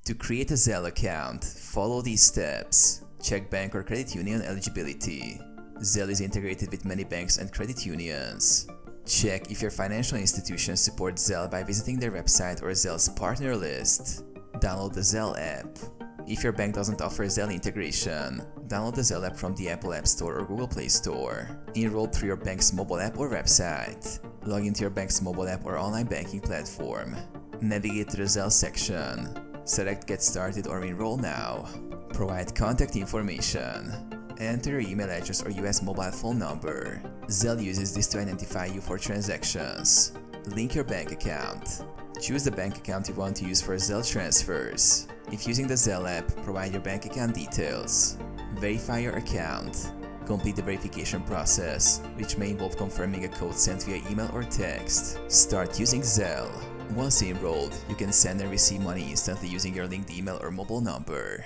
To create a Zelle account, follow these steps. Check bank or credit union eligibility. Zelle is integrated with many banks and credit unions. Check if your financial institution supports Zelle by visiting their website or Zelle's partner list. Download the Zelle app. If your bank doesn't offer Zelle integration, download the Zelle app from the Apple App Store or Google Play Store. Enroll through your bank's mobile app or website. Log into your bank's mobile app or online banking platform. Navigate to the Zelle section. Select Get Started or Enroll Now. Provide contact information. Enter your email address or US mobile phone number. Zelle uses this to identify you for transactions. Link your bank account. Choose the bank account you want to use for Zelle transfers. If using the Zelle app, provide your bank account details. Verify your account. Complete the verification process, which may involve confirming a code sent via email or text. Start using Zelle. Once enrolled, you can send and receive money instantly using your linked email or mobile number.